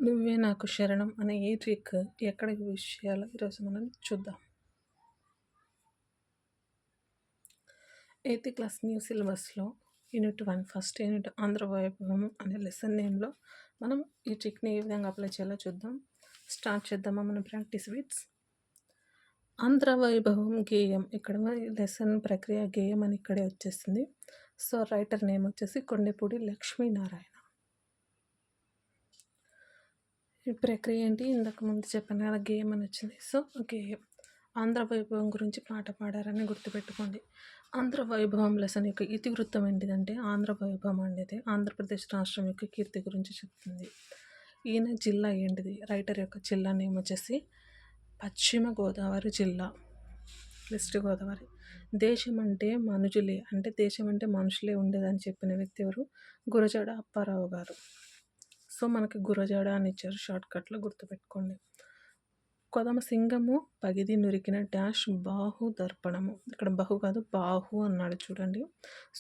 నువ్వే నాకు శరణం అనే ఈ ట్రిక్ ఎక్కడ యూజ్ చేయాలో ఈరోజు మనం చూద్దాం. 8th క్లాస్ న్యూ సిలబస్లో యూనిట్ 1 ఫస్ట్ యూనిట్ ఆంధ్ర వైభవం అనే లెసన్ నేమ్లో మనం ఈ ట్రిక్ని ఏ విధంగా అప్లై చేయాలో చూద్దాం. స్టార్ట్ చేద్దామా మన ప్రాక్టీస్ విత్స్. ఆంధ్ర వైభవం గేయం, ఇక్కడ లెసన్ ప్రక్రియ గేయం అని ఇక్కడే వచ్చేస్తుంది. సో రైటర్ నేమ్ వచ్చేసి కొండెపూడి లక్ష్మీనారాయణ. ఈ ప్రక్రియ ఏంటి, ఇంతకు ముందు చెప్పాను కదా గేయం అని వచ్చింది. సో గేయం ఆంధ్ర వైభవం గురించి పాట పాడారని గుర్తుపెట్టుకోండి. ఆంధ్ర వైభవం లెసన్ యొక్క ఇతివృత్తం ఏంటిదంటే, ఆంధ్ర వైభవం అనేది ఆంధ్రప్రదేశ్ రాష్ట్రం యొక్క కీర్తి గురించి చెప్తుంది. ఈయన జిల్లా ఏంటిది, రైటర్ యొక్క జిల్లా నేమ్ వచ్చేసి పశ్చిమ గోదావరి జిల్లా, వెస్ట్ గోదావరి. దేశం అంటే మనుషులే, అంటే దేశం అంటే మనుషులే ఉండేదని చెప్పిన వ్యక్తి ఎవరు, గురజాడ అప్పారావు గారు. సో మనకి గురజాడ అని ఇచ్చారు, షార్ట్కట్లో గుర్తుపెట్టుకోండి. కొదమ సింగము పగిది నురికిన డాష్ బాహు దర్పణము, ఇక్కడ బహు కాదు బాహు అన్నాడు చూడండి.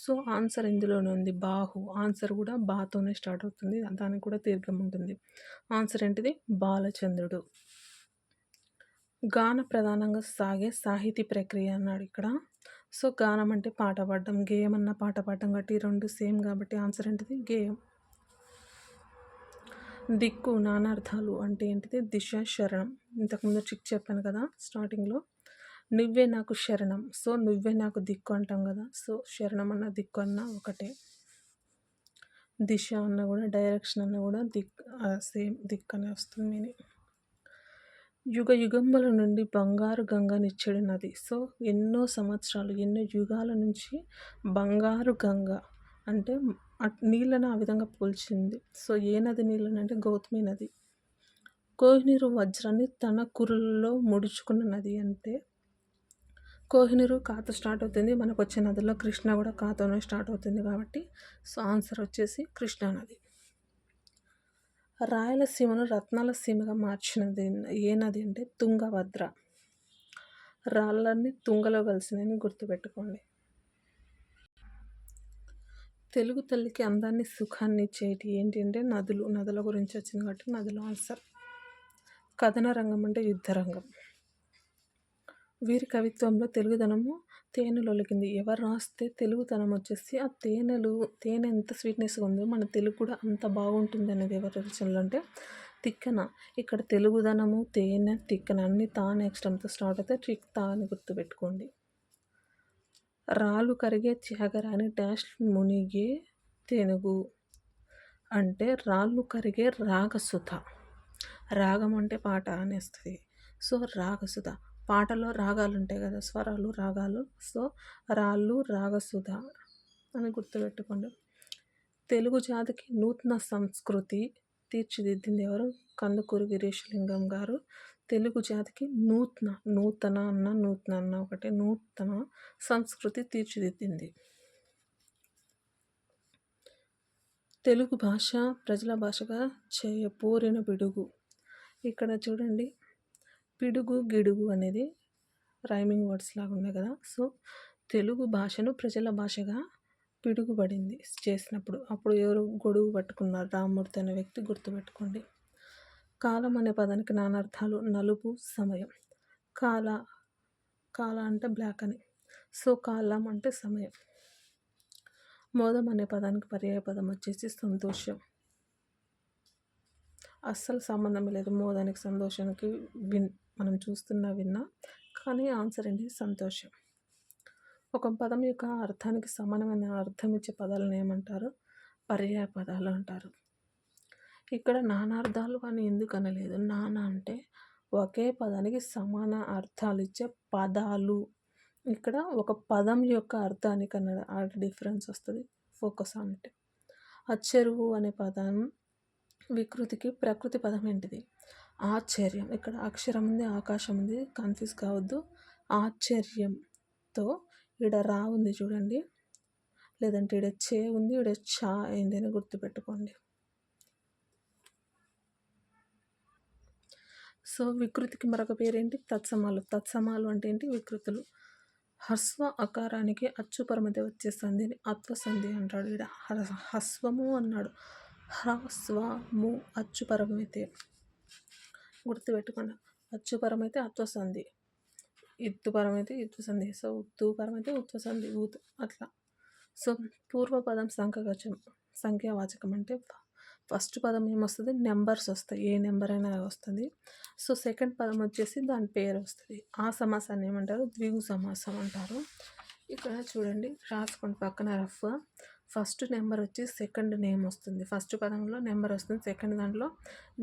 సో ఆన్సర్ ఇందులోనే ఉంది బాహు, ఆన్సర్ కూడా బాతోనే స్టార్ట్ అవుతుంది, దానికి కూడా దీర్ఘం ఉంటుంది. ఆన్సర్ ఏంటిది బాలచంద్రుడు. గాన ప్రధానంగా సాగే సాహితీ ప్రక్రియ అన్నాడు ఇక్కడ. సో గానం అంటే పాట పాడడం, గేయం అన్న పాట పాడడం కాబట్టి రెండు సేమ్ కాబట్టి ఆన్సర్ ఏంటిది గేయం. దిక్కు నానార్థాలు అంటే ఏంటిది దిశ శరణం, ఇంతకుముందు ట్రిక్ చెప్పాను కదా స్టార్టింగ్లో. నువ్వే నాకు శరణం, సో నువ్వే నాకు దిక్కు అంటాం కదా, సో శరణం అన్న దిక్కు అన్న ఒకటే. దిశ అన్న కూడా డైరెక్షన్ అన్న కూడా సేమ్ దిక్కు అనే వస్తుంది మీనింగ్. యుగ యుగముల నుండి బంగారు గంగ నిచ్చెడు నది, సో ఎన్నో సంవత్సరాలు ఎన్నో యుగాల నుంచి బంగారు గంగ అంటే నీళ్ళను ఆ విధంగా పోల్చింది. సో ఏ నది నీళ్ళని అంటే గౌతమి నది. కోహినూరు వజ్రాన్ని తన కురులలో ముడుచుకున్న నది అంటే, కోహినూరు కాతో స్టార్ట్ అవుతుంది, మనకు వచ్చే నదిలో కృష్ణ కూడా కాతోనే స్టార్ట్ అవుతుంది కాబట్టి సో ఆన్సర్ వచ్చేసి కృష్ణా నది. రాయలసీమను రత్నాల సీమగా మార్చినది ఏ నది అంటే తుంగభద్ర. రాళ్ళన్నీ తుంగలో కలిసినని గుర్తుపెట్టుకోండి. తెలుగు తల్లికి అందాన్ని సుఖాన్ని ఇచ్చేటి ఏంటి అంటే నదులు, నదుల గురించి వచ్చింది కాబట్టి నదులు ఆన్సర్. కథన రంగం అంటే యుద్ధరంగం. వీరి కవిత్వంలో తెలుగుదనము తేనెలొలికింది. ఎవరు రాస్తే తెలుగుతనం వచ్చేసి ఆ తేనె ఎంత స్వీట్నెస్గా ఉందో మన తెలుగు కూడా అంత బాగుంటుంది అనేది ఎవరి రచనలు అంటే తిక్కన. ఇక్కడ తెలుగుదనము తేనె తిక్కన అన్ని తానే అక్షరంతో స్టార్ట్ అయితే ట్రిక్ తా అని గుర్తుపెట్టుకోండి. రాళ్ళు కరిగే త్యాగరాని డాష్ మునిగే తెనుగు అంటే రాళ్ళు కరిగే రాగసుధ, రాగం అంటే పాట అనేస్తుంది. సో రాగసుధ, పాటలో రాగాలు ఉంటాయి కదా, స్వరాలు రాగాలు. సో రాళ్ళు రాగసుధ అని గుర్తుపెట్టుకోండి. తెలుగు జాతికి నూతన సంస్కృతి తీర్చిదిద్దింది ఎవరు, కందుకూరి వీరేశలింగం గారు. తెలుగు జాతికి నూతన అన్న ఒకటే, నూతన సంస్కృతి తీర్చిదిద్దింది. తెలుగు భాష ప్రజల భాషగా చేయపోరిన పిడుగు, ఇక్కడ చూడండి పిడుగు గిడుగు అనేది రైమింగ్ వర్డ్స్ లాగా ఉన్నాయి కదా. సో తెలుగు భాషను ప్రజల భాషగా పిడుగుపడింది చేసినప్పుడు, అప్పుడు ఎవరు గొడుగు పట్టుకున్నారు, రామ్మూర్తి అనే వ్యక్తి, గుర్తుపెట్టుకోండి. కాలం అనే పదానికి నానార్థాలు నలుపు సమయం, కాల అంటే బ్లాక్ అని, సో కాలం అంటే సమయం. మోదం అనే పదానికి పర్యాయ పదం వచ్చేసి సంతోషం, అస్సలు సంబంధం లేదు మోదానికి సంతోషానికి, మనం విన్నా కానీ ఆన్సర్ ఏంటి సంతోషం. ఒక పదం యొక్క అర్థానికి సమానమైన అర్థం ఇచ్చే పదాలను ఏమంటారు, పర్యాయ పదాలు అంటారు. ఇక్కడ నానార్థాలు అని ఎందుకు అనలేదు, నానా అంటే ఒకే పదానికి సమాన అర్థాలు ఇచ్చే పదాలు. ఇక్కడ ఒక పదం యొక్క అర్థానికి అన్నది ఆ డిఫరెన్స్ వస్తుంది, ఫోకస్ అంటే. అచ్చెరువు అనే పదం వికృతికి ప్రకృతి పదం ఏంటిది ఆశ్చర్యం. ఇక్కడ అక్షరం ఉంది, ఆకాశం ఉంది, కన్ఫ్యూజ్ కావద్దు. ఆశ్చర్యంతో ఈడ రా ఉంది చూడండి, లేదంటే ఈడ చే ఉంది, ఈడ చా అయింది అని గుర్తుపెట్టుకోండి. సో వికృతికి మరొక పేరేంటి తత్సమాలు. తత్సమాలు అంటే ఏంటి వికృతులు. హస్వ అకారానికి అచ్చు పరమతి వచ్చే సంధిని అత్వ సంధి అంటాడు. ఈడ హస్వము అన్నాడు, హ్రస్వ ము అచ్చుపరమైతే గుర్తుపెట్టుకోండి. అచ్చుపరమైతే అత్వసంధి, ఇత్తుపరమైతే ఇత్తుసంధి, సో ఉత్తుపరమైతే ఉత్వసంధి ఊత్ అట్లా. సో పూర్వపదం సంఖ్యావాచకం అంటే ఫస్ట్ పదం ఏమొస్తుంది, నెంబర్స్ వస్తాయి, ఏ నెంబర్ అయినా వస్తుంది. సో సెకండ్ పదం వచ్చేసి దాని పేరు వస్తుంది. ఆ సమాసాన్ని ఏమంటారు, ద్విగు సమాసం అంటారు. ఇక్కడ చూడండి, రాసుకోండి పక్కన రఫ్గా. ఫస్ట్ నెంబర్ వచ్చి సెకండ్ నేమ్ వస్తుంది. ఫస్ట్ పదంలో నెంబర్ వస్తుంది, సెకండ్ దాంట్లో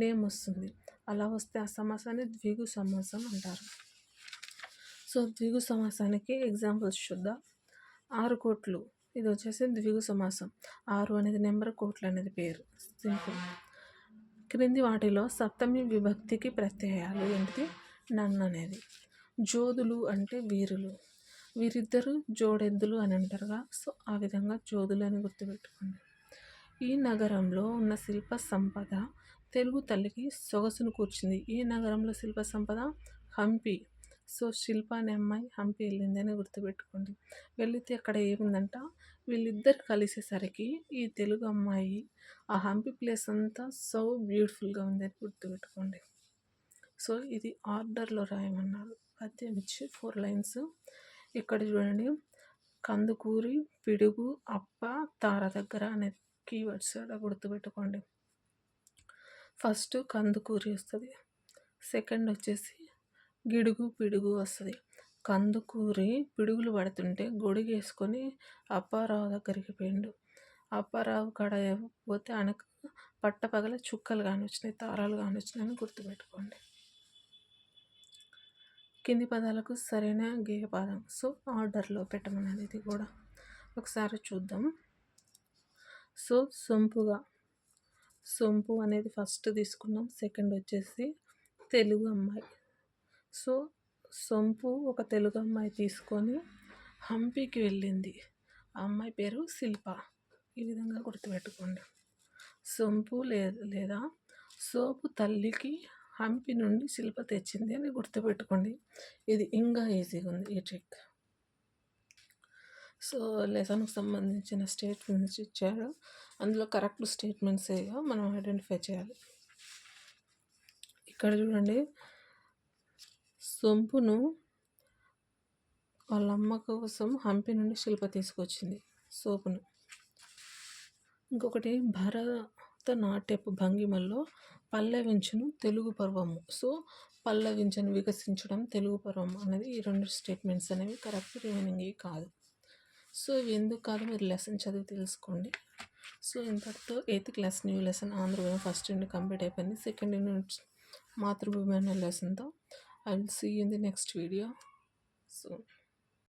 నేమ్ వస్తుంది. అలా వస్తే ఆ సమాసాన్ని ద్విగు సమాసం అంటారు. సో ద్విగు సమాసానికి ఎగ్జాంపుల్స్ చూద్దాం. 6 కోట్లు, ఇది వచ్చేసి ద్విగు సమాసం. 6 అనేది నెంబర్, కోట్లు అనేది పేరు. సింపుల్. క్రింది వాటిలో సప్తమి విభక్తికి ప్రత్యయాలు ఏంటిది, నన్ను అనేది. జోధులు అంటే వీరులు, వీరిద్దరు జోడెద్దులు అని అంటారుగా, సో ఆ విధంగా జోధులు అని గుర్తుపెట్టుకోండి. ఈ నగరంలో ఉన్న శిల్ప సంపద తెలుగు తల్లికి సొగసును కూర్చింది. ఈ నగరంలో శిల్ప సంపద హంపి. సో శిల్ప అనే అమ్మాయి హంపి వెళ్ళింది అని గుర్తుపెట్టుకోండి. వెళితే అక్కడ ఏముందంట, వీళ్ళిద్దరు కలిసేసరికి ఈ తెలుగు అమ్మాయి ఆ హంపి ప్లేస్ అంతా సో బ్యూటిఫుల్గా ఉందని గుర్తుపెట్టుకోండి. సో ఇది ఆర్డర్లో రాయమన్నారు. పద్యం ఇచ్చి 4 లైన్స్. ఇక్కడ చూడండి, కందుకూరి, పిడుగు, అప్ప, తార దగ్గర అనే కీవర్డ్స్ గుర్తుపెట్టుకోండి. ఫస్ట్ కందుకూరి వస్తుంది, సెకండ్ వచ్చేసి గిడుగు పిడుగు వస్తుంది. కందుకూరి పిడుగులు పడుతుంటే గొడుగు వేసుకొని అప్పారావు దగ్గరికి పోయిండు. అప్పారావు కాడ పోతే ఆయనకు పట్టపగల చుక్కలు కానొచ్చినాయి, తారాలు కానొచ్చినాయని గుర్తుపెట్టుకోండి. కింది పదాలకు సరైన గేయపాదం. సో ఆర్డర్లో పెట్టమన్నది ఇది కూడా ఒకసారి చూద్దాం. సో సొంపుగా, సొంపు అనేది ఫస్ట్ తీసుకున్నాం, సెకండ్ వచ్చేసి తెలుగు అమ్మాయి. సో సొంపు ఒక తెలుగు అమ్మాయి తీసుకొని హంపీకి వెళ్ళింది. ఆ అమ్మాయి పేరు శిల్ప. ఈ విధంగా గుర్తుపెట్టుకోండి. సొంపు లేదా సోపు తల్లికి హంపి నుండి శిల్ప తెచ్చింది అని గుర్తుపెట్టుకోండి. ఇది ఇంకా ఈజీగా ఉంది ఈ ట్రిక్. సో లెసన్కి సంబంధించిన స్టేట్మెంట్స్ ఇచ్చారు, అందులో కరెక్ట్ స్టేట్మెంట్స్ మనం ఐడెంటిఫై చేయాలి. ఇక్కడ చూడండి, సొంపును వాళ్ళ అమ్మ కోసం హంపి నుండి శిల్ప తీసుకొచ్చింది సోపును. ఇంకొకటి, భరతనాట్యపు భంగిమల్లో పల్లవించును తెలుగు పర్వము. సో పల్లవించను, వికసించడం తెలుగు పర్వం అనేది ఈ 2 స్టేట్మెంట్స్ అనేవి కరెక్ట్, రిమైనింగ్ కాదు. సో ఇవి ఎందుకు కాదు మీరు లెసన్ చదివి తెలుసుకోండి. సో ఇంతటితో 8th class new lesson Andhrabhumi first unit complete అయిపోయింది. సెకండ్ యూనిట్ మాతృభూమి అనే లెసన్తో I will see in the next video. So